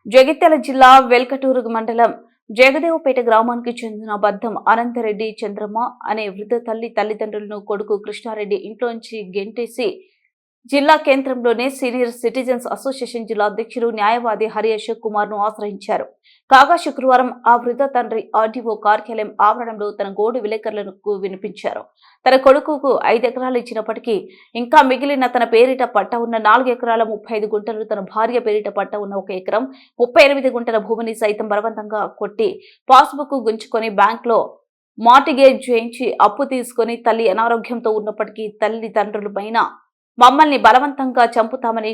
జగిత్యాల జిల్లా వెల్కటూరు మండలం జగదేవపేట గ్రామానికి చెందిన బద్దం అనంతరెడ్డి చంద్రమ్మ అనే వృద్ధ తల్లిదండ్రులను కొడుకు కృష్ణారెడ్డి ఇంట్లోంచి గెంటేసి జిల్లా కేంద్రంలోనే సీనియర్ సిటిజన్స్ అసోసియేషన్ జిల్లా అధ్యక్షులు న్యాయవాది హరి అశోక్ కుమార్ ను ఆశ్రయించారు. కాగా శుక్రవారం ఆ వృద్ధ తండ్రి ఆర్డీఓ కార్యాలయం ఆవరణంలో తన గోడు విలేకరులకు వినిపించారు. తన కొడుకుకు 5 ఎకరాలు ఇచ్చినప్పటికీ ఇంకా మిగిలిన తన పేరిట పట్ట ఉన్న 4 ఎకరాల 35 గుంటలు, తన భార్య పేరిట పట్ట ఉన్న 1 ఎకరం 38 గుంటల భూమిని సైతం బలవంతంగా కొట్టి పాస్బుక్ గుంచుకొని బ్యాంకులో మార్టిగేజ్ చేయించి అప్పు తీసుకుని తల్లి అనారోగ్యంతో ఉన్నప్పటికీ తల్లిదండ్రులపైన మమ్మల్ని బలవంతంగా చంపుతామని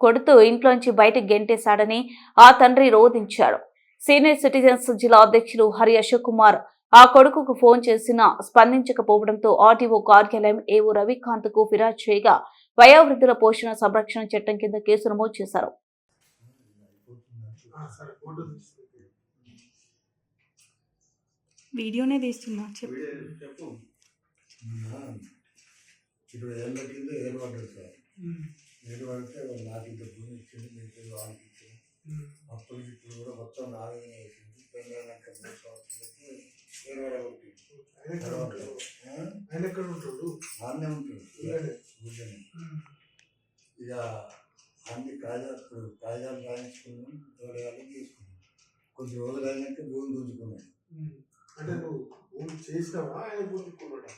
కొడుతూ ఇంట్లోంచి బయటకు గెంటేశాడని ఆ తండ్రి రోధించాడు. సీనియర్ సిటిజన్స్ జిల్లా అధ్యక్షులు హరి అశోక్ కుమార్ ఆ కొడుకుకు ఫోన్ చేసినా స్పందించకపోవడంతో ఆర్టీఓ కార్యాలయం ఏవో రవికాంత్ కు ఫిర్యాదు చేయగా వయోవృద్ధుల పోషణ సంరక్షణ చట్టం కింద కేసు నమోదు చేశారు. వీడియోనే తీస్తున్నా చెప్పు. ఇప్పుడు ఏం పెట్టిందో ఏం పడ్డది సార్. ఏడు పడితే నాకు ఇంత భూమి ఇచ్చింది, మీకు వాళ్ళకి ఇచ్చింది. అప్పుడు ఇప్పుడు కూడా మొత్తం నాలుగు వేసింది. పెళ్ళాక 3 సంవత్సరాలకి ఆయన ఎక్కడ ఉంటాడు? ఆడనే ఉంటాడు ఊళ్ళని. ఇక అన్ని కాగితాలు రాయించుకున్నాం, తోడగాళ్ళు తీసుకున్నాం. కొద్ది రోజులు అయినాక భూమి గుంజుకున్నాడు. అంటే నువ్వు భూమి చేసినావా, ఆయన గుంజుకున్నాడా?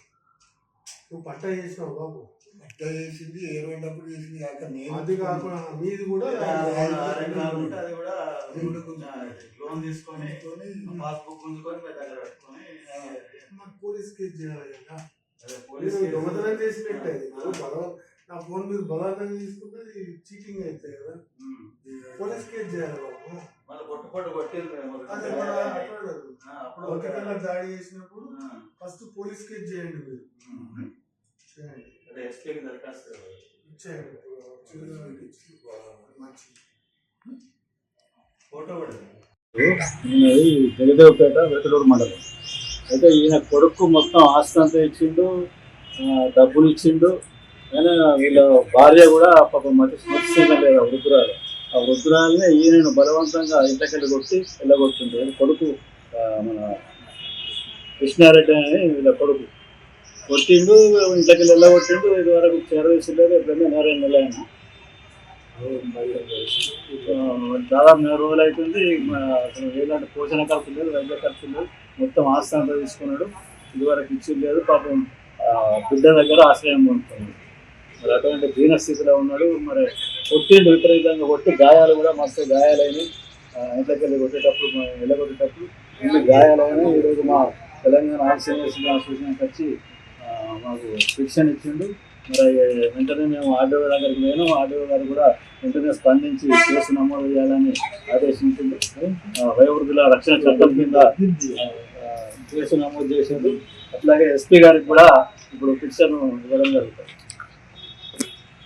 నువ్వు పట్ట చేసినావు బాబు? పట్ట చేసింది ఏడవైనప్పుడు చేసింది కాక నేను అది కాకుండా మీది కూడా లోన్ తీసుకొని పాస్బుక్ గుంజుకొని మీ దగ్గర పెట్టుకొని పోలీస్ కేసు చేయాలి కదా. పోలీస్ దొంగతనం చేసి పెట్టేది నా ఫోన్ మీద బలాత్కారం తీసుకుంటే చీటింగ్ అవుతాయి కదా. పోలీస్ కేసు చేయాలి బాబు. దాడి చేసినప్పుడు ఫస్ట్ పోలీస్ కేసు చేయండి. మీరు జగదేవపేట వెల్కటూరు మండలం. అయితే ఈయన కొడుకు మొత్తం ఆస్తి అంతా ఇచ్చిండు, డబ్బులు ఇచ్చిండు. కానీ వీళ్ళ భార్య కూడా పాపం మర్చిపోయిందా లేదా వృద్ధురాలు. ఆ వృద్ధురాలని ఈయనను బలవంతంగా ఇంటకెళ్ళి కొట్టి వెళ్ళగొట్టిండు. కొడుకు మన కృష్ణారెడ్డి అని వీళ్ళ కొడుకు కొట్టిండు, ఇంట్లోకి వెళ్ళగొట్టిండు. ఇది వరకు చేరవేసలేదు. ఎప్పుడైనా 2 నెలలు అయినా దాదాపు 4 రోజులు అవుతుంది. ఏదంటే పోషణ ఖర్చు లేదు, వైద్య ఖర్చు లేదు, మొత్తం ఆస్తి అంతా తీసుకున్నాడు. ఇదివరకు ఇచ్చి లేదు. పాపం బిడ్డ దగ్గర ఆశ్రయం ఉంటుంది. మరి అటువంటి దీన స్థితిలో ఉన్నాడు. మరి కొట్టిండు, విపరీతంగా కొట్టి గాయాలు కూడా మస్తు గాయాలైనవి. ఇంట్లోకి వెళ్ళగొట్టేటప్పుడు ఇన్ని గాయాలైనా ఈరోజు మా తెలంగాణ అసోసియేషన్కి వచ్చి మాకు శిక్షణ ఇచ్చిండు. మరి వెంటనే మేము ఆర్డీఓ దగ్గరికి పోయినాం. ఆర్డీఓ గారు కూడా వెంటనే స్పందించి కేసు నమోదు చేయాలని ఆదేశించింది. వయోవృద్ధుల రక్షణ చట్టం కింద కేసు నమోదు చేసింది. అట్లాగే ఎస్పీ గారికి కూడా ఇప్పుడు శిక్షను ఇవ్వడం జరుగుతుంది.